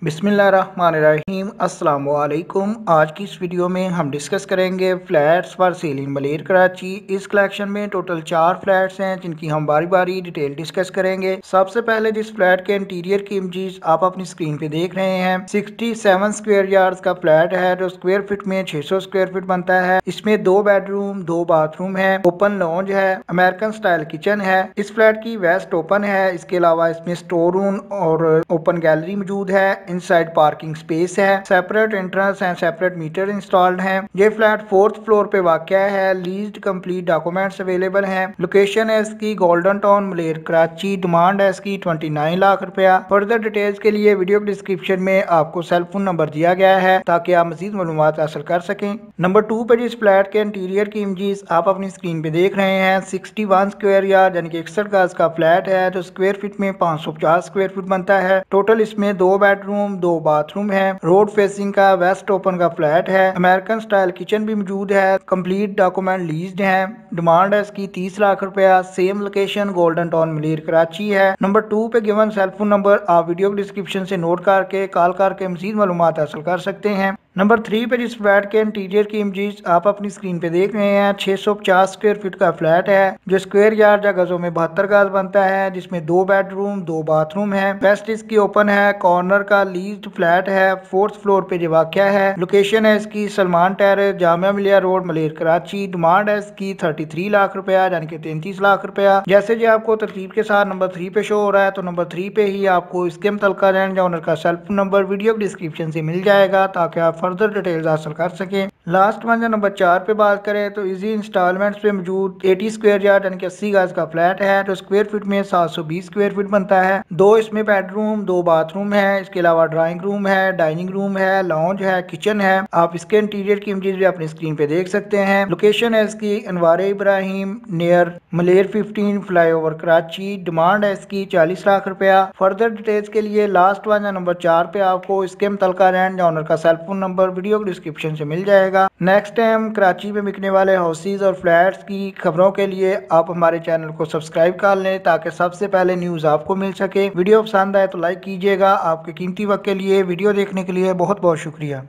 बिस्मिल्लाहिर्रहमानिर्रहीम अस्सलाम वालेकुम। आज की इस वीडियो में हम डिस्कस करेंगे फ्लैट्स फॉर सेल इन मलेर कराची। इस कलेक्शन में टोटल 4 फ्लैट्स हैं जिनकी हम बारी बारी डिटेल डिस्कस करेंगे। सबसे पहले जिस फ्लैट के इंटीरियर की इमेजेस आप अपनी स्क्रीन पे देख रहे हैं 67 स्क्वायर यार्ड्स का फ्लैट है जो स्क्वायर फीट में 600 स्क्वायर फीट बनता है। इसमें 2 बेडरूम 2 बाथरूम है, ओपन लॉन्ज है, अमेरिकन स्टाइल किचन है। इस फ्लैट की वेस्ट ओपन है। इसके अलावा इसमें स्टोर रूम और ओपन गैलरी मौजूद है। इनसाइड पार्किंग स्पेस है, separate entrance and separate meter installed हैं। ये फ्लैट 4th फ्लोर पे वाक़या है। लीज्ड कंप्लीट डॉक्यूमेंट्स अवेलेबल हैं। लोकेशन है इसकी golden town Malir Karachi. Demand है इसकी 29 लाख रुपया। फर्दर डिटेल्स के लिए वीडियो डिस्क्रिप्शन में आपको सेल फोन नंबर दिया गया है ताकि आप मजीद मालूमात हासिल कर सकें। नंबर 2 पे जिस फ्लैट के इंटीरियर की इमेजेस आप अपनी स्क्रीन पे देख रहे हैं 61 स्क्वायर यार्ड यानी कि 61 गज का फ्लैट है जो स्क्वायर फीट में 550 स्क्वायर फीट बनता है। टोटल इसमें 2 बेडरूम 2 बाथरूम है। रोड फेसिंग का वेस्ट ओपन का फ्लैट है। अमेरिकन स्टाइल किचन भी मौजूद है। कंप्लीट डॉक्यूमेंट लीज्ड है। डिमांड है इसकी 30 लाख रुपया। Same location golden town Malir Karachi है। नंबर 2 पे गिवन सेल फोन नंबर आप वीडियो डिस्क्रिप्शन से नोट करके कॉल करके मजीद मालूमात हासिल कर सकते हैं। नंबर 3 पे जिस फ्लैट के इंटीरियर की इमेजेस आप अपनी स्क्रीन पे देख रहे हैं 650 स्क्वायर फीट का फ्लैट है जो स्क्वायर यार्ड या गजों में 72 गज बनता है जिसमें 2 बेडरूम 2 बाथरूम है। वेस्ट इसकी ओपन है। कॉर्नर का लीज्ड फ्लैट है। 4th फ्लोर पे जो वाक़या है। लोकेशन है इसकी सलमान टेरेस जामिया मिलिया रोड मलेर कराची। डिमांड है इसकी 33 लाख रुपया यानी कि 33 लाख रुपया। जैसे जी आपको तरतीब के साथ नंबर 3 पे शो हो रहा है तो नंबर 3 पे ही आपको इसके मुतल्लिका रेंज या ओनर का cell phone number video description से मिल जाएगा ताकि आप फर्दर डिटेल्स हासिल कर सकें। लास्ट वन जो नंबर 4 पे बात करें तो इजी इंस्टॉलमेंट्स पे मौजूद 80 स्क्वायर यार्ड यानी कि 80 गज का फ्लैट है जो स्क्वायर फीट में 720 स्क्वायर फीट बनता है। 2 इसमें बेडरूम 2 बाथरूम है। इसके अलावा ड्राइंग रूम है, डाइनिंग रूम है, लॉन्ज है, किचन है। आप इसके इंटीरियर की इमेजेस भी अपनी स्क्रीन पे देख सकते हैं। लोकेशन है इसकी अनवार इब्राहिम नियर मलेर 15 फ्लाईओवर कराची। डिमांड है इसकी 40 लाख रुपया। फर्दर डिटेल्स के लिए लास्ट वन नंबर 4 पे आपको इसके मुतल्लिका रेंज या ओनर का cell phone number video description से मिल जाएगा। नेक्स्ट टाइम कराची में बिकने वाले हाउसेज और फ्लैट्स की खबरों के लिए आप हमारे चैनल को सब्सक्राइब कर लें ताकि सबसे पहले न्यूज आपको मिल सके। वीडियो पसंद आए तो लाइक कीजिएगा। आपके कीमती वक्त के लिए वीडियो देखने के लिए बहुत बहुत शुक्रिया।